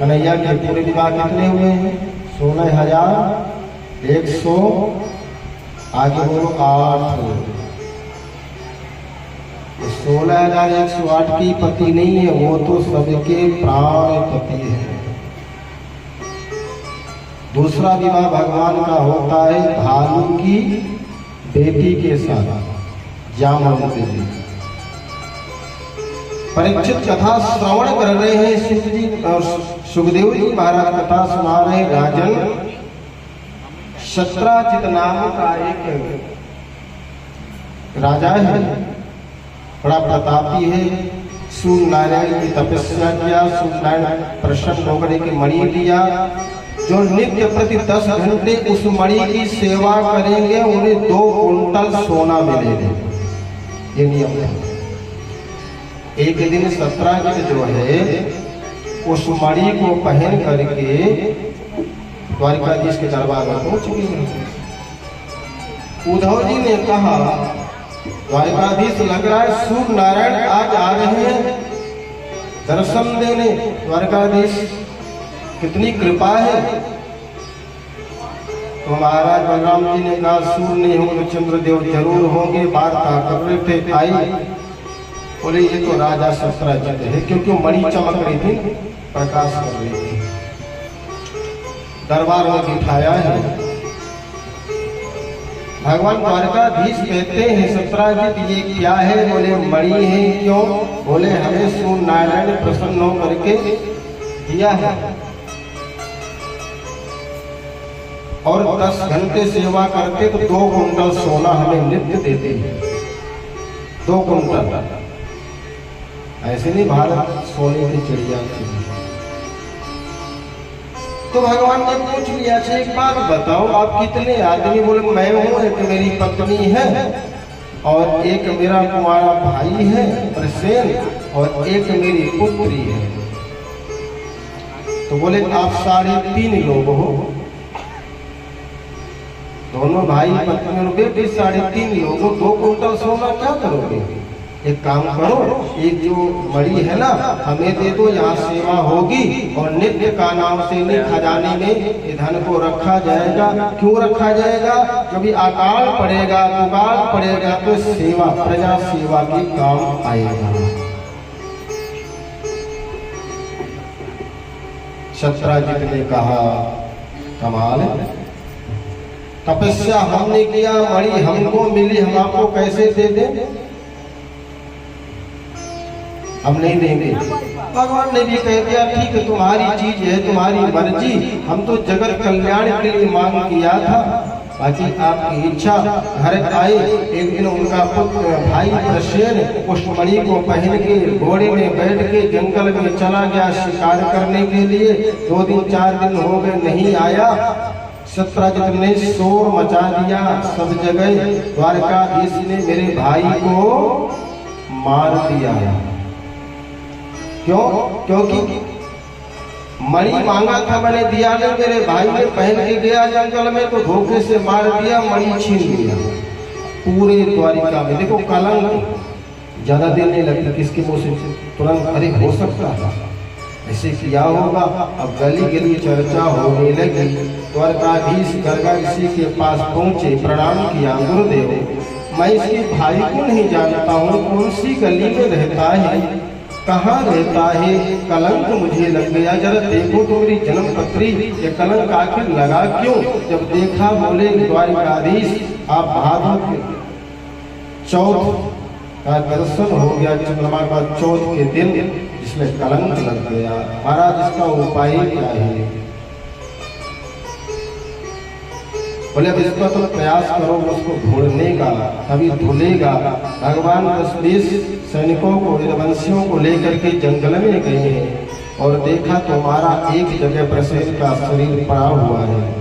कन्हैया के पूरे विवाह कितने हुए हैं? 16,100 आगे बोलो 8। 16,108 की पति नहीं है, वो तो सबके प्राण पति है। दूसरा विवाह भगवान का होता है भालू की बेटी के साथ, जामवंती जी। परीक्षित कथा श्रवण कर रहे हैं, सुखदेव जी महाराज कथा सुना रहे। राजन सत्राजित नाम का एक राजा है, बड़ा प्रतापी है। सूर्य नारायण की तपस्या किया, सूर्य नारायण प्रसन्न होकर के मणि दिया, जो नित्य प्रति 10 घंटे उस मणि की सेवा करेंगे उन्हें 2 कुंटल सोना मिलेगा। ये नियम है। एक दिन सत्राजित जो है उस मणि को पहन करके द्वारिकाधीश के दरबार में पहुंच गए। उद्धव जी ने कहा, द्वारिकाधीश लग रहा है सूर्य नारायण आज आ रहे हैं दर्शन देने। द्वारिकाधीश कितनी कृपा है। तो महाराज बलराम जी ने कहा, सूर्य नहीं होंगे चंद्रदेव जरूर होंगे। वार्ता कर रहे थे, आई बोले ये तो राजा सत्राजित है, क्योंकि मणि चमक रही थी, प्रकाश कर रही थी। दरबार में बिठाया है। भगवान द्वारकाधीश कहते हैं, सत्राजित ये क्या है? बोले मणि है। क्यों? बोले हमें सूर्य नारायण प्रसन्न हो करके दिया है और 10 घंटे सेवा करते तो 2 कुंटल सोना हमें नित्य देते हैं। 2 कुंटल। ऐसे नहीं भारत सोने की चिड़िया थी। तो भगवान ने पूछ लिया, अच्छा एक बात बताओ, आप कितने आदमी? बोले मैं हूँ, एक मेरी पत्नी है और एक मेरा कुंवारा भाई है प्रसेन, और एक मेरी पुत्री है। तो बोले आप 3.5 लोग हो, दोनों भाई पत्नी और बेटी 3.5 लोग हो। 2 कुंटल सोना क्या करोगे? एक काम करो, एक जो मणि है ना हमें दे दो, यहाँ सेवा होगी और नित्य का नाम से खजाने में धन को रखा जाएगा। क्यों रखा जाएगा? कभी अकाल पड़ेगा, दुकाल पड़ेगा तो सेवा, प्रजा सेवा के काम आएगा। सत्राजित ने कहा, कमाल, तपस्या हमने किया, मणि हमको मिली, हम आपको कैसे दे दें? हम नहीं देंगे। भगवान ने भी कह दिया, ठीक है तुम्हारी चीज है, तुम्हारी मर्जी, हम तो जगत कल्याण के लिए मांग किया था, बाकी आपकी इच्छा। घर आए, एक दिन उनका पुत्र भाई प्रसेन उस मणि को पहन के घोड़े में बैठ के जंगल में चला गया शिकार करने के लिए। 2 दिन 4 दिन हो गए, नहीं आया। सत्राजित ने शोर मचा दिया सब जगह, द्वारकाधीश ने मेरे भाई को मार दिया। क्यों? क्योंकि मणि मांगा था, मैंने दिया नहीं, मेरे भाई ने पहन के गया जंगल में तो धोखे से मार दिया, मणि छीन लिया। पूरे द्वारिका में देखो कलंक, ज्यादा देर नहीं लगती किसके मुंह से तुरंत अरे हो सकता है ऐसे किया होगा। अब गली गली चर्चा होने लगी। द्वारकाधीश गरगा ऋषि के पास पहुंचे, प्रणाम किया, गुरुदेव मैं इसके भाई को नहीं जानता हूँ, कौन सी गली में रहता है, कहाँ रहता है, कलंक मुझे लग गया, जरा देखो तो मेरी जन्म पत्री, ये कलंक आखिर लगा क्यों? जब देखा, बोले द्वारकाधीश आप भादों के चौथ का दर्शन हो गया, चंद्रमा का चौथ के दिन इसमें कलंक लग गया। महाराज इसका उपाय क्या है? बोले अब इसका तो प्रयास करो, उसको ढूंढने का, तभी धुलेगा। भगवान 10-20 सैनिकों को, रघुवंशियों को लेकर के जंगल में गए हैं और देखा तो हमारा एक जगह प्रसेन का शरीर पड़ा हुआ है।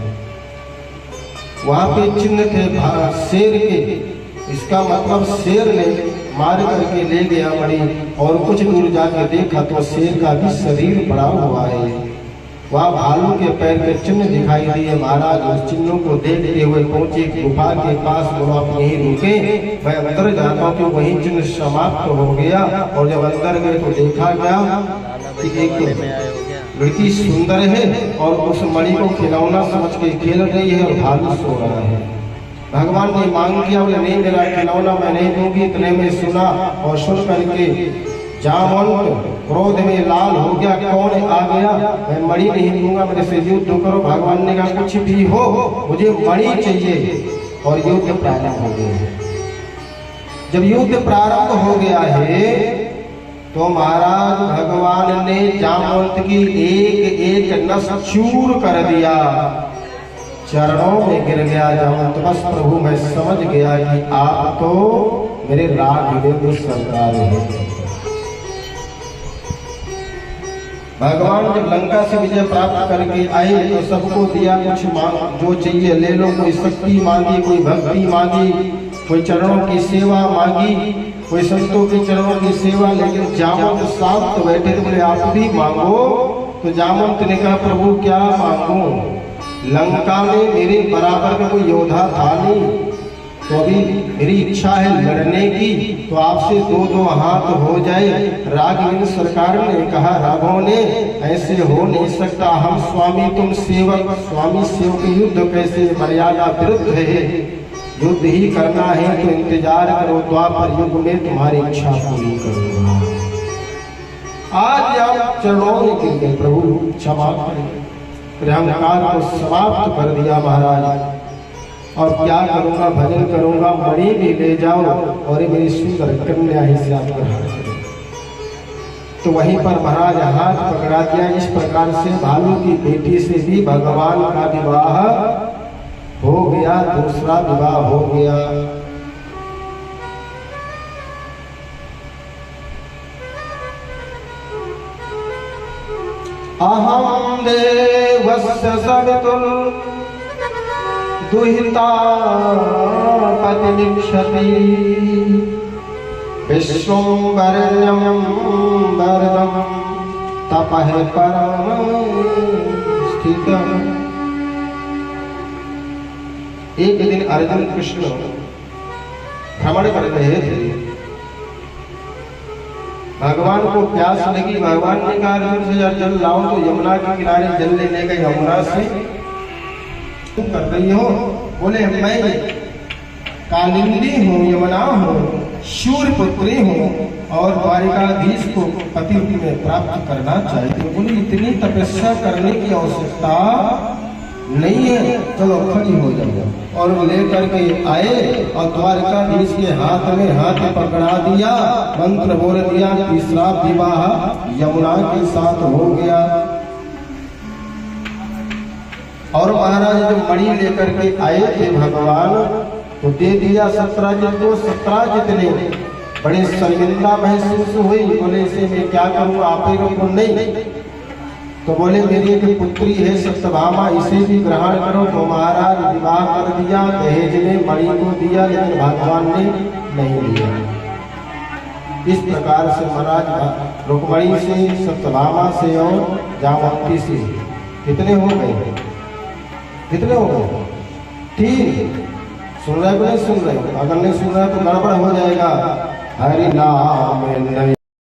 वहां पे चिन्ह थे शेर के, इसका मतलब शेर ने मार करके ले गया मणि। और कुछ दूर जाके देखा तो शेर का भी शरीर पड़ा हुआ है। वहाँ भालू के पैर के चिन्ह दिखाई दिए। महाराज उस चिन्हों को देखते हुए पहुंचे गुफा के पास, वो आप यहीं रुके, मैं अंदर जाता हूँ कि वही चिन्ह समाप्त हो गया। और जब अंदर गए तो देखा गया कि एक लड़की सुंदर है और उस मणि को खिलौना समझ के खेल रही है और भालू सो रहा है। भगवान ने मांग किया, बोले नहीं मेरा खिलौना मैं नहीं दूंगी। इतने में सुना और सुन करके जामवंत क्रोध में लाल हो गया, कौन आ गया, मैं मणि नहीं दूंगा, मेरे से युद्ध करो। भगवान ने कहा कुछ भी हो मुझे मणि चाहिए और युद्ध प्रारंभ हो गया। जब युद्ध प्रारंभ हो गया है तो महाराज भगवान ने जामवंत की एक एक नस चूर कर दिया, चरणों में गिर गया जामवंत। बस प्रभु मैं समझ गया कि आप तो मेरे राघवेंद्र सरकार हैं। भगवान जब लंका से विजय प्राप्त करके आए तो सबको दिया, कुछ मांग जो चाहिए ले लो। कोई शक्ति मांगी, कोई भक्ति मांगी, कोई चरणों की सेवा मांगी, कोई संतों के चरणों की सेवा। लेकिन जामवंत साथ तो बैठे थे, बोले आप भी मांगो। तो जामवंत ने कहा प्रभु क्या मांगू, लंका में मेरे बराबर का कोई योद्धा था नहीं, तो अभी मेरी इच्छा है लड़ने की, तो आपसे दो दो हाथ हो जाए। राघवेंद्र सरकार ने कहा राघव ने ऐसे हो नहीं सकता, हम स्वामी तुम सेवक, स्वामी सेवक युद्ध कैसे, मर्यादा विरुद्ध है, युद्ध ही करना है तो इंतजार करो, द्वापर युग में तुम्हारी इच्छा पूरी करूंगा। आज आप चरणों में गिर गए, प्रभु क्षमा करें, अहंकार को समाप्त कर दिया महाराज। और क्या करूंगा, भजन करूंगा, मणि भी ले जाओ और मेरी सुंदर कन्या ही से आप ग्रहण करें। तो वहीं पर महाराज हाथ पकड़ा दिया। इस प्रकार से भालू की बेटी से भी भगवान का विवाह हो गया, दूसरा विवाह हो गया। अहम देवस्य सवितुर दुहिता पतिनिक्षति विश्वम्भरण्यं वरदं तपः परम स्थितम्। एक दिन अर्जुन कृष्ण भ्रमण कर रहे थे, भगवान को प्यास लगी। भगवान ने कहा अर्जुन से जल लाओ, तो यमुना के किनारे जल लेने गए। यमुना से तुम कर रही हो, बोले मैं कालिंदी हूँ, यमुना हूँ, शूर पुत्री हूँ और द्वारिकाधीश को पति में प्राप्त करना चाहती हूँ। बोले इतनी तपस्या करने की आवश्यकता नहीं है, चलो खड़ी हो जाओ। और लेकर के आए और द्वारकाधीश के हाथ में हाथ पकड़ा दिया, मंत्र बोल दिया, तीसरा विवाह यमुना के साथ हो गया। और महाराज जब मणि लेकर के आए थे भगवान, तो दे दिया सत्राजित को। सत्राजित ने बड़े शर्मिंदा महसूस हुई, बोले इसे मैं क्या करूँ, आप ही को नहीं। तो बोले मेरी एक पुत्री है सत्यभामा, इसे भी ग्रहण करो। तो महाराज विवाह कर दिया, दहेज में मणि को दिया, लेकिन भगवान ने नहीं दिया। इस प्रकार से महाराज रुक्मणी से, सत्यभामा से और जामवंती से कितने हो गए, कितने हो गए, 3। सुन रहे हो नहीं सुन रहे हो? अगर नहीं सुन रहे तो गड़बड़ हो जाएगा। हरि नाम नहीं